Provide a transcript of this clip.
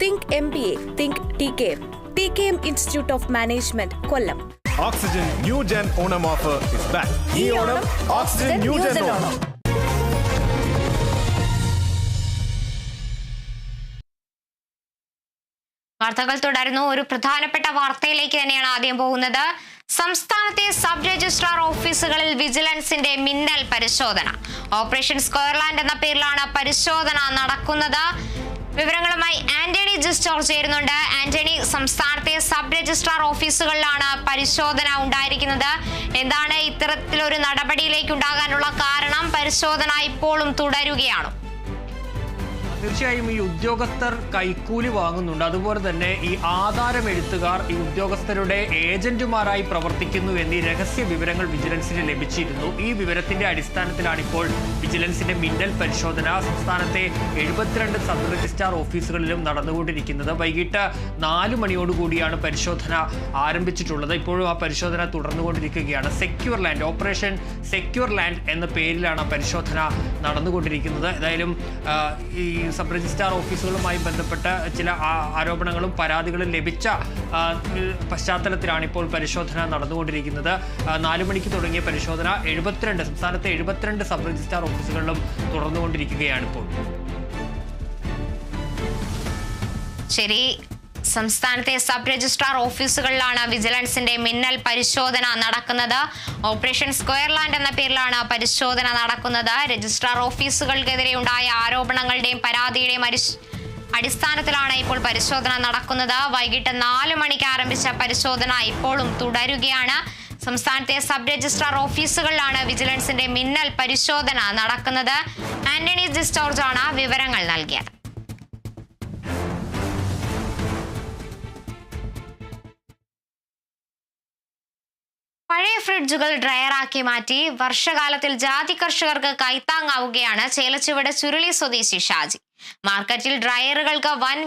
Think MBA, think TKM. TKM Institute of Management, Kollam. Oxygen New Gen Onam offer is back. ഈ Onam Oxygen New Gen Onam. വാർത്തകൾ തുടരുന്നു. ഒരു പ്രധാനപ്പെട്ട വാർത്തയിലേക്ക് തന്നെയാണ് ആദ്യം പോകുന്നത്. സംസ്ഥാനത്തെ സബ് രജിസ്ട്രാർ ഓഫീസുകളിൽ വിജിലൻസിന്റെ മിന്നൽ പരിശോധന. ഓപ്പറേഷൻ സ്ക്വയർലാൻഡ് എന്ന പേരിലാണ് പരിശോധന നടക്കുന്നത്. വിവരങ്ങളുമായി ആന്റണി ജോർജ് ചേരുന്നുണ്ട്. ആന്റണി, സംസ്ഥാനത്തെ സബ് രജിസ്ട്രാർ ഓഫീസുകളിലാണ് പരിശോധന ഉണ്ടായിരിക്കുന്നത്. എന്താണ് ഇത്തരത്തിലൊരു നടപടിയിലേക്ക് ഉണ്ടാകാനുള്ള കാരണം? പരിശോധന ഇപ്പോഴും തുടരുകയാണോ? തീർച്ചയായും ഈ ഉദ്യോഗസ്ഥർ കൈക്കൂലി വാങ്ങുന്നുണ്ട്. അതുപോലെ തന്നെ ഈ ആധാരം എഴുത്തുകാർ ഈ ഉദ്യോഗസ്ഥരുടെ ഏജന്റുമാരായി പ്രവർത്തിക്കുന്നു എന്നീ രഹസ്യ വിവരങ്ങൾ വിജിലൻസിന് ലഭിച്ചിരുന്നു. ഈ വിവരത്തിന്റെ അടിസ്ഥാനത്തിലാണ് ഇപ്പോൾ വിജിലൻസിന്റെ മിന്നൽ പരിശോധന സംസ്ഥാനത്തെ 72 സബ് രജിസ്ട്രാർ ഓഫീസുകളിലും നടന്നുകൊണ്ടിരിക്കുന്നത്. വൈകിട്ട് 4 മണിയോടുകൂടിയാണ് പരിശോധന ആരംഭിച്ചിട്ടുള്ളത്. ഇപ്പോഴും ആ പരിശോധന തുടർന്നുകൊണ്ടിരിക്കുകയാണ്. Secure land, operation secure land എന്ന പേരിലാണ് പരിശോധന നടന്നുകൊണ്ടിരിക്കുന്നത്. ഏതായാലും ഈ സബ് രജിസ്ട്രാർ ഓഫീസുകളുമായി ബന്ധപ്പെട്ട ചില ആരോപണങ്ങളും പരാതികളും ലഭിച്ച പശ്ചാത്തലത്തിലാണ് ഇപ്പോൾ പരിശോധന നടന്നുകൊണ്ടിരിക്കുന്നത്. 4 മണിക്ക് തുടങ്ങിയ പരിശോധന സംസ്ഥാനത്തെ 72 സബ് രജിസ്ട്രാർ ഓഫീസുകളിലും തുടർന്നുകൊണ്ടിരിക്കുകയാണ് ഇപ്പോൾ. ശരി, സംസ്ഥാനത്തെ സബ് രജിസ്ട്രാർ ഓഫീസുകളിലാണ് വിജിലൻസിന്റെ മിന്നൽ പരിശോധന നടക്കുന്നത്. ഓപ്പറേഷൻ സ്ക്വയർലാൻഡ് എന്ന പേരിലാണ് പരിശോധന നടക്കുന്നത്. രജിസ്ട്രാർ ഓഫീസുകൾക്കെതിരെ ഉണ്ടായ ആരോപണങ്ങളുടെയും പരാതിയുടെയും അടിസ്ഥാനത്തിലാണ് ഇപ്പോൾ പരിശോധന നടക്കുന്നത്. വൈകിട്ട് 4 മണിക്ക് ആരംഭിച്ച പരിശോധന ഇപ്പോഴും തുടരുകയാണ്. സംസ്ഥാനത്തെ സബ് രജിസ്ട്രാർ ഓഫീസുകളിലാണ് വിജിലൻസിന്റെ മിന്നൽ പരിശോധന നടക്കുന്നത്. ആന്റണി ജോർജ് ആണ് വിവരങ്ങൾ നൽകിയത്. പഴയ ഫ്രിഡ്ജുകൾ ഡ്രയറാക്കി മാറ്റി വർഷകാലത്തിൽ ജാതി കർഷകർക്ക് കൈത്താങ്ങാവുകയാണ് ചേലച്ചുവട് ചുരുളി സ്വദേശി ഷാജി. മാർക്കറ്റിൽ ഡ്രയറുകൾക്ക് വൻ